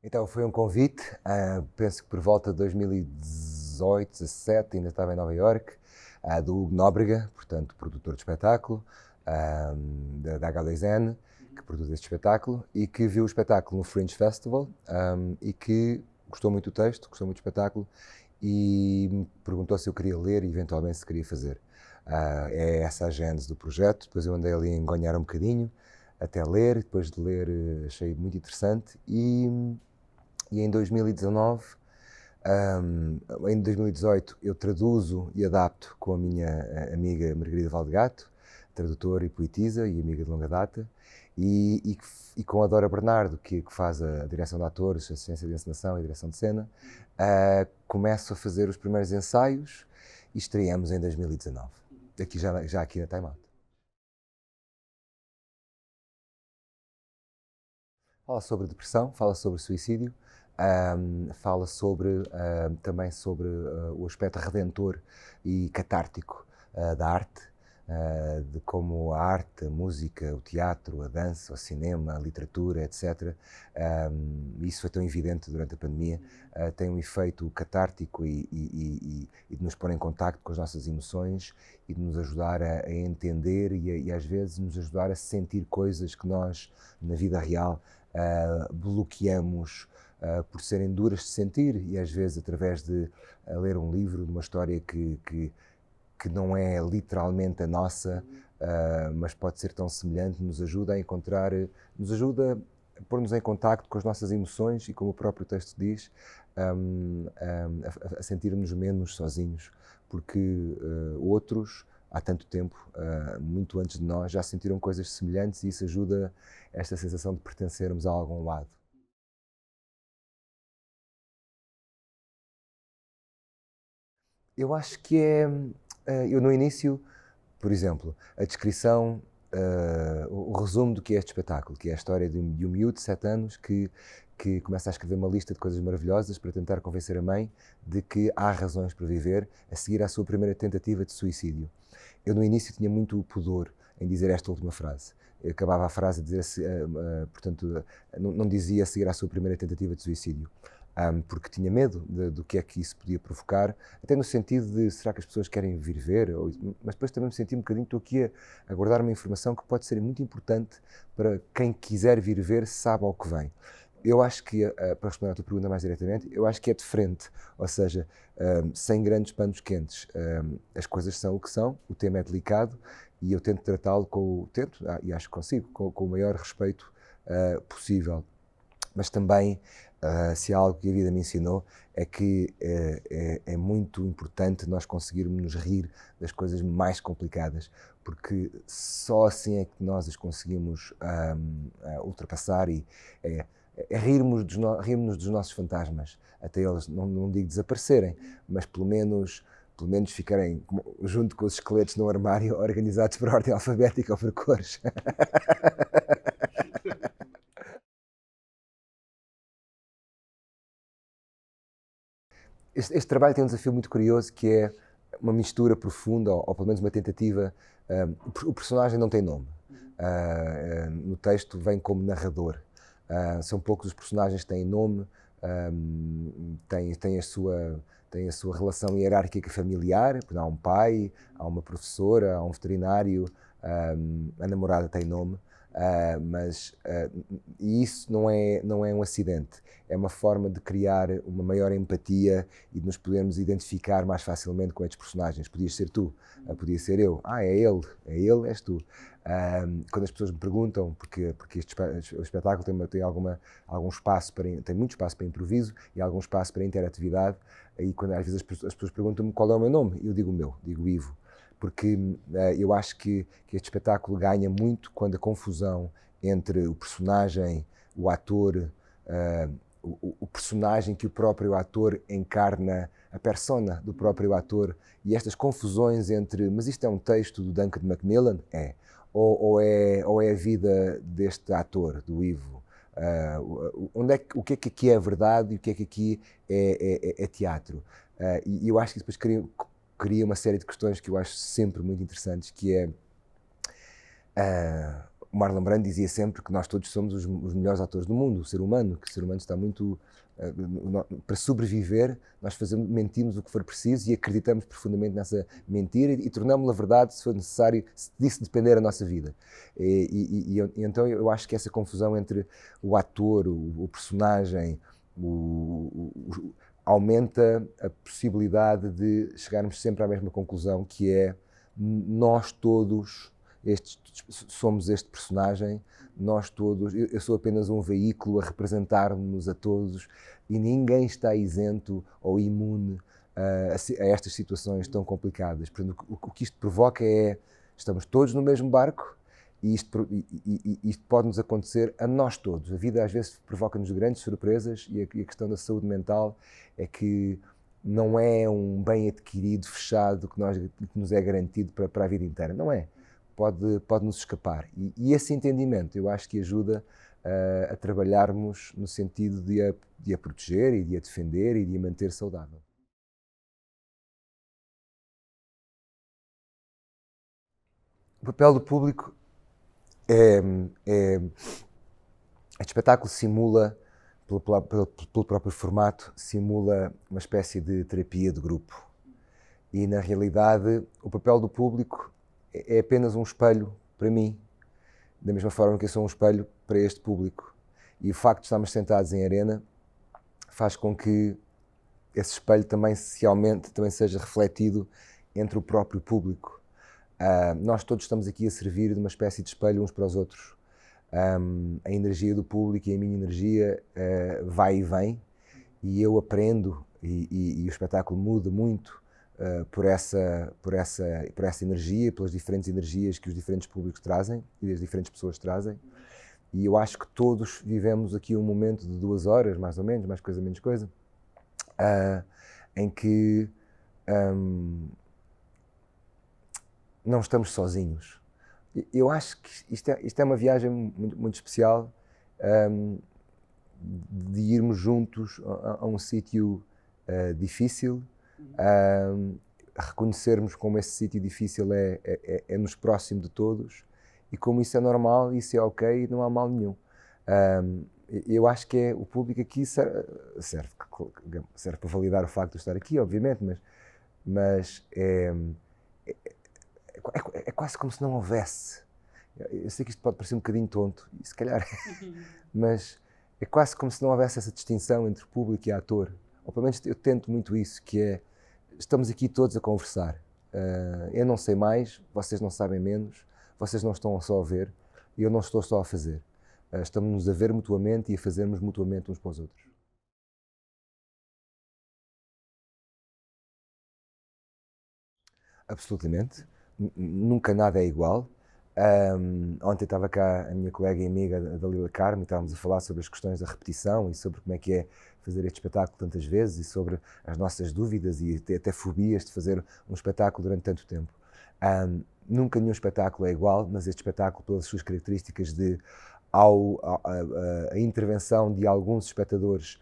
Então, foi um convite, penso que por volta de 2018, 17, ainda estava em Nova Iorque, do Hugo Nóbrega, portanto, produtor de espetáculo, da H2N, que produz este espetáculo, e que viu o espetáculo no Fringe Festival, e que gostou muito do texto, gostou muito do espetáculo, e me perguntou se eu queria ler e eventualmente se queria fazer. É essa a gênese do projeto. Depois eu andei ali a engonhar um bocadinho, até ler, depois de ler achei muito interessante, e em 2019, em 2018, eu traduzo e adapto com a minha amiga Margarida Valdegato, tradutora e poetisa e amiga de longa data, e com a Dora Bernardo, que faz a direção de atores, assistência de encenação e direção de cena, começo a fazer os primeiros ensaios e estreamos em 2019, já aqui na Time Out. Fala sobre depressão, fala sobre suicídio, fala também sobre o aspecto redentor e catártico da arte, de como a arte, a música, o teatro, a dança, o cinema, a literatura, etc. Isso foi tão evidente durante a pandemia, tem um efeito catártico e de nos pôr em contacto com as nossas emoções e de nos ajudar a entender e às vezes nos ajudar a sentir coisas que nós, na vida real, bloqueamos por serem duras de sentir, e às vezes através de ler um livro de uma história que não é literalmente a nossa, mas pode ser tão semelhante, nos ajuda a encontrar, nos ajuda a pôr-nos em contacto com as nossas emoções e, como o próprio texto diz, a sentirmos menos sozinhos, porque outros, há tanto tempo, muito antes de nós, já sentiram coisas semelhantes, e isso ajuda esta sensação de pertencermos a algum lado. Eu acho que eu no início, por exemplo, a descrição, o resumo do que é este espetáculo, que é a história de um miúdo de 7 anos que começa a escrever uma lista de coisas maravilhosas para tentar convencer a mãe de que há razões para viver, a seguir à sua primeira tentativa de suicídio. Eu no início tinha muito pudor em dizer esta última frase. Eu acabava a frase a dizer, portanto, não dizia a seguir à sua primeira tentativa de suicídio. Porque tinha medo do que é que isso podia provocar, até no sentido de, será que as pessoas querem vir ver? Mas depois também me senti um bocadinho, estou aqui a guardar uma informação que pode ser muito importante para quem quiser vir ver, sabe ao que vem. Eu acho que, para responder à tua pergunta mais diretamente, eu acho que é de frente, ou seja, sem grandes panos quentes. As coisas são o que são, o tema é delicado e eu tento tratá-lo e acho que consigo, com o maior respeito possível. Mas também, se há algo que a vida me ensinou, é que é muito importante nós conseguirmos nos rir das coisas mais complicadas, porque só assim é que nós as conseguimos ultrapassar, e é, rirmos dos nossos fantasmas, até eles, não digo desaparecerem, mas pelo menos ficarem junto com os esqueletos no armário, organizados por ordem alfabética ou por cores. Este trabalho tem um desafio muito curioso, que é uma mistura profunda, ou pelo menos uma tentativa. O personagem não tem nome. No texto vem como narrador. São poucos os personagens que têm nome, têm a sua relação hierárquica familiar, há um pai, há uma professora, há um veterinário, a namorada tem nome, e isso não é um acidente, é uma forma de criar uma maior empatia e de nos podermos identificar mais facilmente com estes personagens. Podias ser tu, podia ser eu, é ele, és tu. Quando as pessoas me perguntam, porque o espetáculo algum espaço tem muito espaço para improviso e algum espaço para interatividade, e quando às vezes as pessoas perguntam-me qual é o meu nome, eu digo o meu, digo Ivo, porque eu acho que este espetáculo ganha muito quando a confusão entre o personagem, o ator, o personagem que o próprio ator encarna, a persona do próprio ator, e estas confusões entre, mas isto é um texto do Duncan Macmillan? Ou é a vida deste ator, do Ivo? O que é que aqui é verdade e o que é que aqui é teatro? E eu acho que depois cria uma série de questões que eu acho sempre muito interessantes, que é o Marlon Brando dizia sempre que nós todos somos os melhores atores do mundo, o ser humano, que o ser humano está muito... para sobreviver, nós mentimos o que for preciso e acreditamos profundamente nessa mentira e tornamos-la verdade se for necessário, se disso depender a nossa vida. Então eu acho que essa confusão entre o ator, o personagem, aumenta a possibilidade de chegarmos sempre à mesma conclusão, que é nós todos somos este personagem, nós todos, eu sou apenas um veículo a representar-nos a todos e ninguém está isento ou imune a estas situações tão complicadas. Portanto, o que isto provoca é, estamos todos no mesmo barco e isto pode-nos acontecer a nós todos. A vida às vezes provoca-nos grandes surpresas e a questão da saúde mental é que não é um bem adquirido, fechado, que nos é garantido para a vida inteira. Não é. Pode nos escapar. E esse entendimento eu acho que ajuda a trabalharmos no sentido de a proteger e de a defender e de a manter saudável. O papel do público este espetáculo simula, pelo próprio formato, simula uma espécie de terapia de grupo. E, na realidade, o papel do público é apenas um espelho para mim, da mesma forma que eu sou um espelho para este público. E o facto de estarmos sentados em arena faz com que esse espelho também também seja refletido entre o próprio público. Nós todos estamos aqui a servir de uma espécie de espelho uns para os outros. A energia do público e a minha energia vai e vem, e eu aprendo e o espetáculo muda muito por essa energia, pelas diferentes energias que os diferentes públicos trazem e as diferentes pessoas trazem. E eu acho que todos vivemos aqui um momento de 2 horas, mais ou menos, mais coisa, menos coisa, em que não estamos sozinhos. Eu acho que isto é uma viagem muito, muito especial, de irmos juntos a um sítio difícil, reconhecermos como esse sítio difícil é-nos próximo de todos e como isso é normal, isso é ok e não há mal nenhum. Eu acho que o público aqui serve para validar o facto de eu estar aqui, obviamente, mas é quase como se não houvesse. Eu sei que isto pode parecer um bocadinho tonto, e se calhar mas é quase como se não houvesse essa distinção entre público e ator. Ou pelo menos eu tento muito isso, que é, estamos aqui todos a conversar. Eu não sei mais, vocês não sabem menos, vocês não estão só a ver, e eu não estou só a fazer. Estamos-nos a ver mutuamente e a fazermos mutuamente uns para os outros. Absolutamente. Nunca nada é igual. Ontem estava cá a minha colega e amiga Dalila Carmo e estávamos a falar sobre as questões da repetição e sobre como é que é fazer este espetáculo tantas vezes e sobre as nossas dúvidas e até fobias de fazer um espetáculo durante tanto tempo. Nunca nenhum espetáculo é igual, mas este espetáculo, pelas suas características de a intervenção de alguns espectadores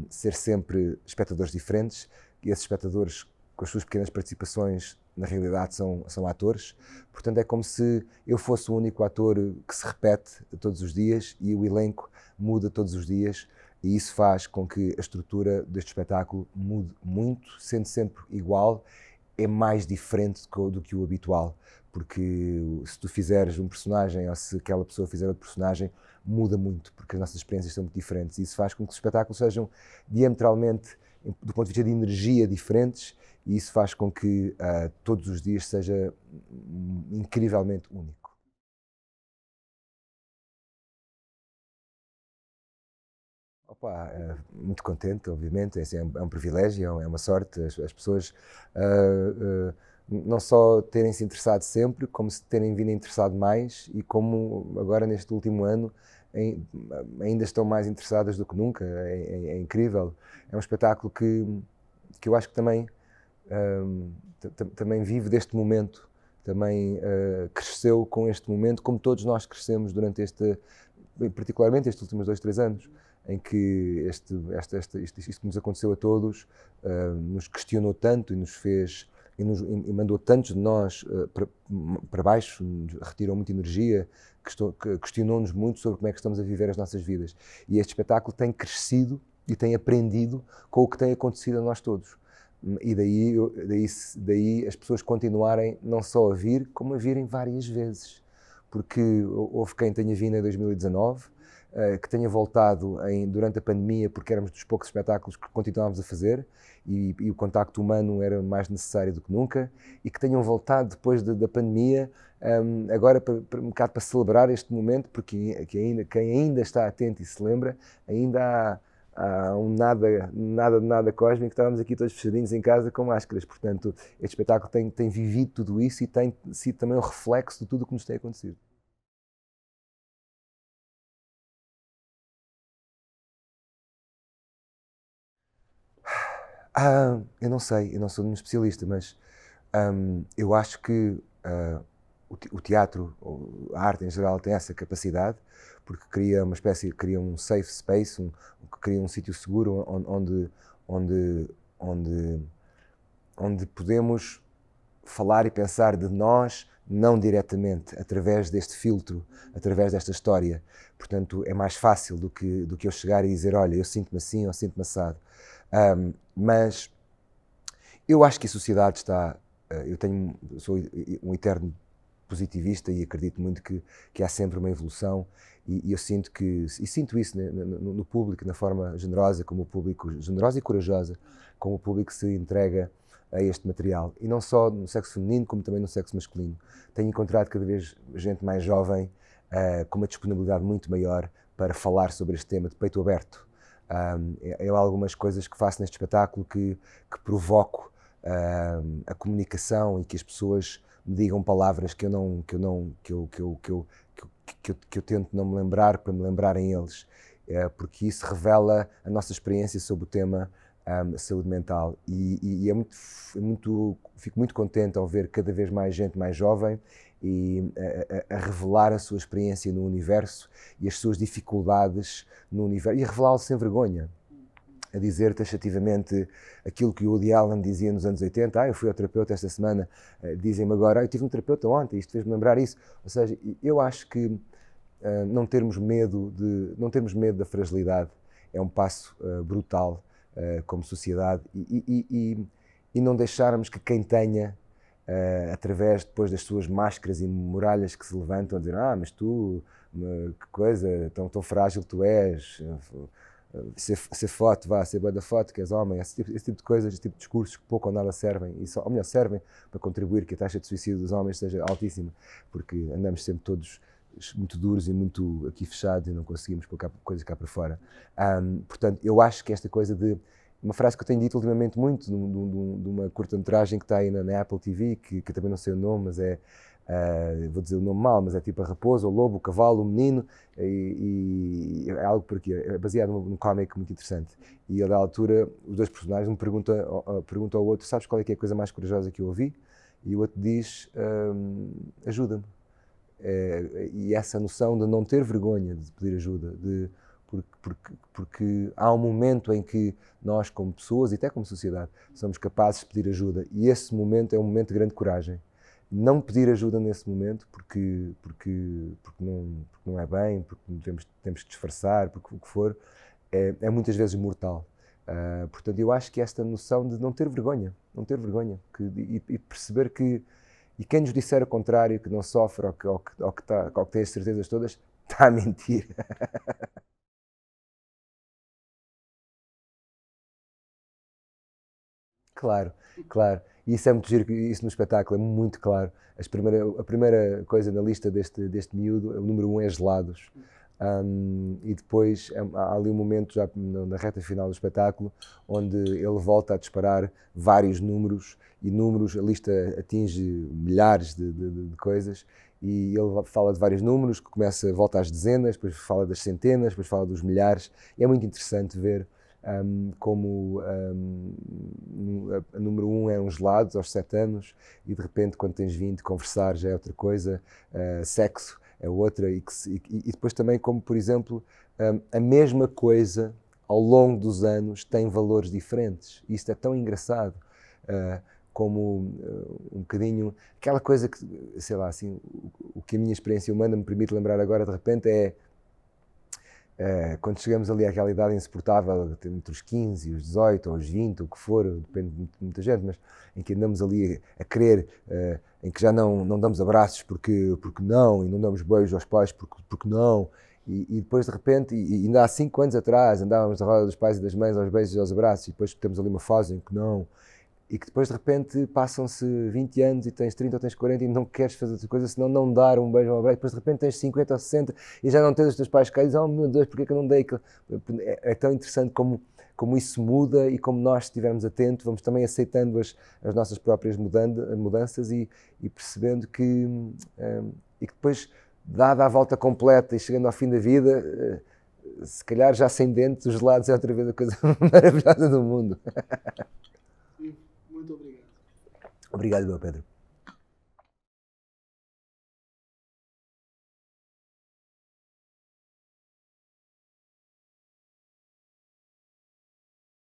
ser sempre espectadores diferentes, e esses espectadores com as suas pequenas participações na realidade são atores, portanto é como se eu fosse o único ator que se repete todos os dias e o elenco muda todos os dias, e isso faz com que a estrutura deste espetáculo mude muito, sendo sempre igual, é mais diferente do que o habitual, porque se tu fizeres um personagem ou se aquela pessoa fizer outro personagem, muda muito, porque as nossas experiências são muito diferentes, e isso faz com que os espetáculos sejam diametralmente, do ponto de vista de energia, diferentes, e isso faz com que todos os dias seja incrivelmente único. Opa, muito contente, obviamente, é um privilégio, é uma sorte, as pessoas não só terem se interessado sempre, como se terem vindo interessado mais e como agora neste último ano ainda estão mais interessadas do que nunca, é incrível. É um espetáculo que eu acho que também vive deste momento, também cresceu com este momento, como todos nós crescemos durante particularmente estes últimos 2, 3 anos, em que isto que nos aconteceu a todos nos questionou tanto e nos fez e mandou tantos de nós para baixo, retirou muita energia, questionou-nos muito sobre como é que estamos a viver as nossas vidas. E este espetáculo tem crescido e tem aprendido com o que tem acontecido a nós todos. E daí as pessoas continuarem não só a vir, como a virem várias vezes. Porque houve quem tenha vindo em 2019, que tenha voltado durante a pandemia, porque éramos dos poucos espetáculos que continuávamos a fazer e o contacto humano era mais necessário do que nunca, e que tenham voltado depois da pandemia, agora um bocado para celebrar este momento, porque quem ainda está atento e se lembra, ainda há um nada cósmico, estávamos aqui todos fechadinhos em casa com máscaras. Portanto, este espetáculo tem vivido tudo isso e tem sido também um reflexo de tudo o que nos tem acontecido. Eu não sei, eu não sou nenhum especialista, mas eu acho que o teatro, a arte em geral, tem essa capacidade, porque cria um safe space, cria um sítio seguro onde, onde, onde podemos falar e pensar de nós, não diretamente, através deste filtro, através desta história. Portanto, é mais fácil do que eu chegar e dizer, olha, eu sinto-me assim ou sinto-me assado. Mas eu acho que a sociedade está... sou um eterno positivista e acredito muito que há sempre uma evolução e eu sinto isso no público, na forma generosa, como o público, generosa e corajosa, como o público se entrega a este material. E não só no sexo feminino, como também no sexo masculino. Tenho encontrado cada vez gente mais jovem, com uma disponibilidade muito maior para falar sobre este tema de peito aberto. Eu há algumas coisas que faço neste espetáculo que provoco a comunicação e que as pessoas me digam palavras que eu tento não me lembrar para me lembrarem eles, porque isso revela a nossa experiência sobre o tema saúde mental e fico muito contente ao ver cada vez mais gente mais jovem e a revelar a sua experiência no universo e as suas dificuldades no universo e a revelá-lo sem vergonha, a dizer taxativamente aquilo que o Woody Allen dizia nos anos 80, eu fui ao terapeuta esta semana, dizem-me agora, eu tive um terapeuta ontem, isto fez-me lembrar isso. Ou seja, eu acho que não termos medo da fragilidade é um passo brutal como sociedade e não deixarmos que quem tenha, através depois das suas máscaras e muralhas que se levantam a dizer, mas tu, que coisa, tão frágil tu és, ser forte, ser bué da forte, que és homem, esse tipo de coisas, esse tipo de discursos que pouco ou nada servem, ou melhor, servem para contribuir que a taxa de suicídio dos homens seja altíssima, porque andamos sempre todos muito duros e muito aqui fechados e não conseguimos pôr coisas cá para fora. Portanto, eu acho que esta coisa de... Uma frase que eu tenho dito ultimamente muito, de uma curta-metragem que está aí na Apple TV, que eu também não sei o nome, mas é... vou dizer o nome mal, mas é tipo a raposa, o lobo, o cavalo, o menino, e é algo por aqui, é baseado num cómic muito interessante. E a da altura, os dois personagens, um pergunta ao outro, sabes qual é que é a coisa mais corajosa que eu ouvi? E o outro diz, ajuda-me. E essa noção de não ter vergonha de pedir ajuda, porque há um momento em que nós, como pessoas e até como sociedade, somos capazes de pedir ajuda, e esse momento é um momento de grande coragem. Não pedir ajuda nesse momento porque não é bem, porque temos que disfarçar, porque o que for, é muitas vezes mortal. Portanto, eu acho que esta noção de não ter vergonha, e perceber que, e quem nos disser o contrário, que não sofre ou que tem as certezas todas, está a mentir. Claro, claro. E isso é muito giro, isso no espetáculo é muito claro. A primeira coisa na lista deste miúdo, o número 1 é gelados. E depois há ali um momento já na reta final do espetáculo onde ele volta a disparar vários números e a lista atinge milhares de coisas e ele fala de vários números, que volta às dezenas, depois fala das centenas, depois fala dos milhares e é muito interessante ver como a número 1 é uns gelados aos 7 anos e de repente quando tens 20 conversar já é outra coisa, sexo é outra e depois também como por exemplo a mesma coisa ao longo dos anos tem valores diferentes e isto é tão engraçado, como um bocadinho, aquela coisa que, sei lá, assim, o que a minha experiência humana me permite lembrar agora, de repente, quando chegamos ali àquela idade insuportável, entre os 15 e os 18 ou os 20, o que for, depende de muita gente, mas em que andamos ali a querer, em que já não damos abraços porque não, e não damos beijos aos pais porque não, e depois de repente, e ainda há 5 anos atrás, andávamos na roda dos pais e das mães aos beijos e aos abraços, e depois temos ali uma fase em que não, e que depois de repente passam-se 20 anos e tens 30 ou tens 40 e não queres fazer outra coisa senão não dar um beijo ou um abraço, depois de repente tens 50 ou 60 e já não tens os teus pais cá e dizes, oh meu Deus, porque é que eu não dei? É tão interessante como isso muda e como nós, se estivermos atentos, vamos também aceitando as nossas próprias mudanças e percebendo e que depois, dada a volta completa e chegando ao fim da vida, se calhar já sem dentes, os gelados é outra vez a coisa maravilhosa do mundo. Muito obrigado. Obrigado, meu Pedro.